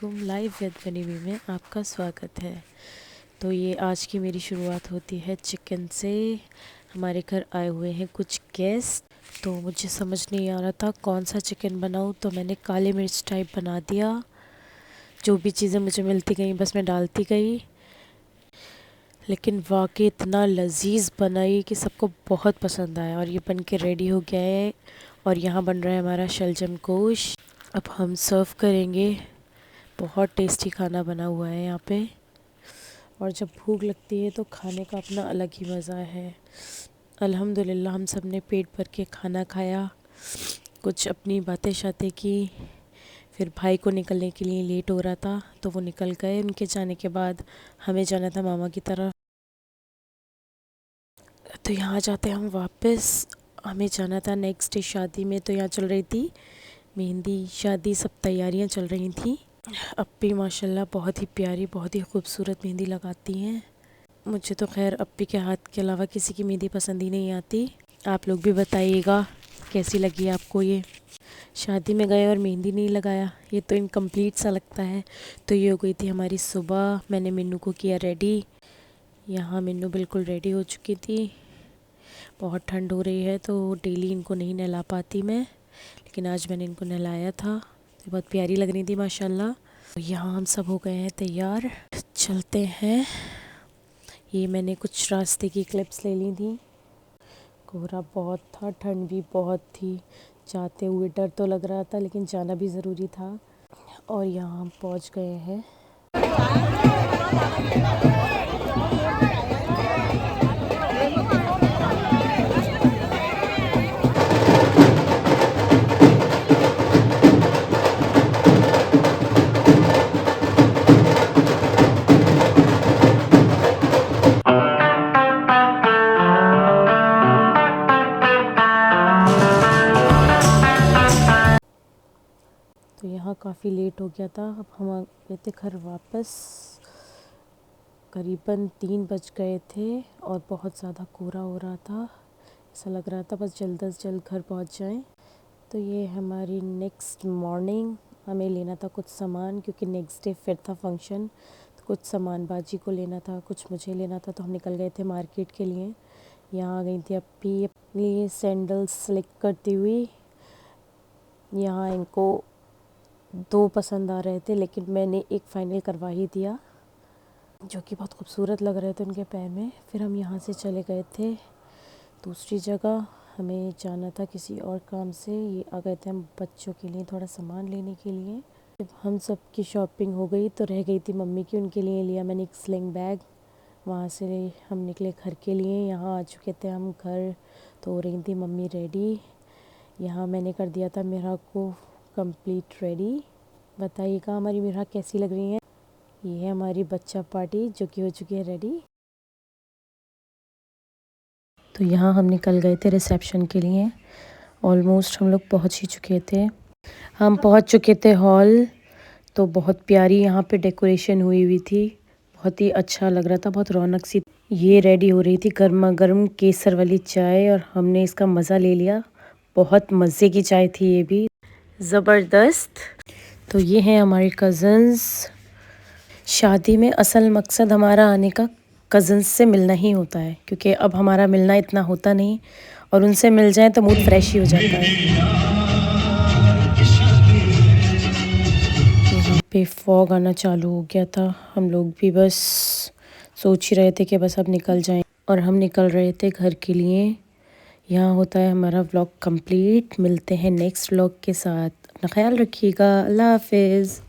अस्सलामुअलैकुम। Live with बनीवी में आपका स्वागत है। तो ये आज की मेरी शुरुआत होती है चिकन से। हमारे घर आए हुए हैं कुछ गेस्ट, तो मुझे समझ नहीं आ रहा था कौन सा चिकन बनाऊँ, तो मैंने काली मिर्च टाइप बना दिया। जो भी चीज़ें मुझे मिलती गई बस मैं डालती गई, लेकिन वाकई इतना लजीज बनाई कि सबको बहुत पसंद आया। और ये बन के रेडी हो गया है और यहाँ बन रहा है हमारा शलजम गोश। अब हम सर्व करेंगे। बहुत टेस्टी खाना बना हुआ है यहाँ पे, और जब भूख लगती है तो खाने का अपना अलग ही मज़ा है। अल्हम्दुलिल्लाह हम सब ने पेट भर के खाना खाया, कुछ अपनी बातें शातें की। फिर भाई को निकलने के लिए लेट हो रहा था तो वो निकल गए। उनके जाने के बाद हमें जाना था मामा की तरफ। तो यहाँ जाते हम वापस। हमें जाना था नेक्स्ट डे शादी में, तो यहाँ चल रही थी मेहंदी शादी, सब तैयारियाँ चल रही थी। अप्पी माशाल्लाह बहुत ही प्यारी, बहुत ही खूबसूरत मेहंदी लगाती हैं। मुझे तो खैर अप्पी के हाथ के अलावा किसी की मेहंदी पसंद ही नहीं आती। आप लोग भी बताइएगा कैसी लगी आपको ये। शादी में गए और मेहंदी नहीं लगाया, ये तो इनकम्प्लीट सा लगता है। तो ये हो गई थी हमारी सुबह। मैंने मिन्नू को किया रेडी। यहाँ मिन्नू बिल्कुल रेडी हो चुकी थी। बहुत ठंड हो रही है तो डेली इनको नहीं नहला पाती मैं, लेकिन आज मैंने इनको नहलाया था। तो बहुत प्यारी लग रही थी माशाल्लाह। तो यहाँ हम सब हो गए हैं तैयार, चलते हैं। ये मैंने कुछ रास्ते की क्लिप्स ले ली थी। कोहरा बहुत था, ठंड भी बहुत थी। जाते हुए डर तो लग रहा था, लेकिन जाना भी ज़रूरी था। और यहाँ हम पहुँच गए हैं। तो यहाँ काफ़ी लेट हो गया था। अब हम आ गए थे घर वापस। करीबन 3 बज गए थे और बहुत ज़्यादा कोहरा हो रहा था। ऐसा लग रहा था बस जल्द अज जल्द घर पहुँच जाएं। तो ये हमारी नेक्स्ट मॉर्निंग। हमें लेना था कुछ सामान, क्योंकि नेक्स्ट डे फिर था फंक्शन। तो कुछ सामान बाजी को लेना था, कुछ मुझे लेना था, तो हम निकल गए थे मार्केट के लिए। यहाँ आ गई थी अप्पी अपने लिए सैंडल्स सेलेक्ट करती हुई। यहाँ इनको 2 पसंद आ रहे थे, लेकिन मैंने एक फ़ाइनल करवा ही दिया, जो कि बहुत खूबसूरत लग रहे थे उनके पैर में। फिर हम यहाँ से चले गए थे दूसरी जगह। हमें जाना था किसी और काम से। ये आ गए थे हम बच्चों के लिए थोड़ा सामान लेने के लिए। जब हम सब की शॉपिंग हो गई तो रह गई थी मम्मी की। उनके लिए लिया मैंने एक स्लिंग बैग। वहाँ से हम निकले घर के लिए। यहाँ आ चुके थे हम घर, तो हो रही थी मम्मी रेडी। यहाँ मैंने कर दिया था मेरा को कंप्लीट रेडी। बताइएगा हमारी मेरा कैसी लग रही है। ये है हमारी बच्चा पार्टी, जो कि हो चुकी है रेडी। तो यहाँ हम निकल गए थे रिसेप्शन के लिए। ऑलमोस्ट हम लोग पहुँच ही चुके थे। हम पहुँच चुके थे हॉल। तो बहुत प्यारी यहाँ पे डेकोरेशन हुई हुई थी। बहुत ही अच्छा लग रहा था, बहुत रौनक सी। ये रेडी हो रही थी गर्मा गर्म केसर वाली चाय, और हमने इसका मज़ा ले लिया। बहुत मज़े की चाय थी ये भी, ज़बरदस्त। तो ये हैं हमारे कज़न्स। शादी में असल मकसद हमारा आने का कज़न्स से मिलना ही होता है, क्योंकि अब हमारा मिलना इतना होता नहीं, और उनसे मिल जाए तो मूड फ्रेश ही हो जाता है। यहाँ पे फॉग आना चालू हो गया था। हम लोग भी बस सोच ही रहे थे कि बस अब निकल जाएं, और हम निकल रहे थे घर के लिए। यहाँ होता है हमारा व्लॉग कंप्लीट। मिलते हैं नेक्स्ट व्लॉग के साथ। अपना ख्याल रखिएगा। अल्लाह हाफिज़।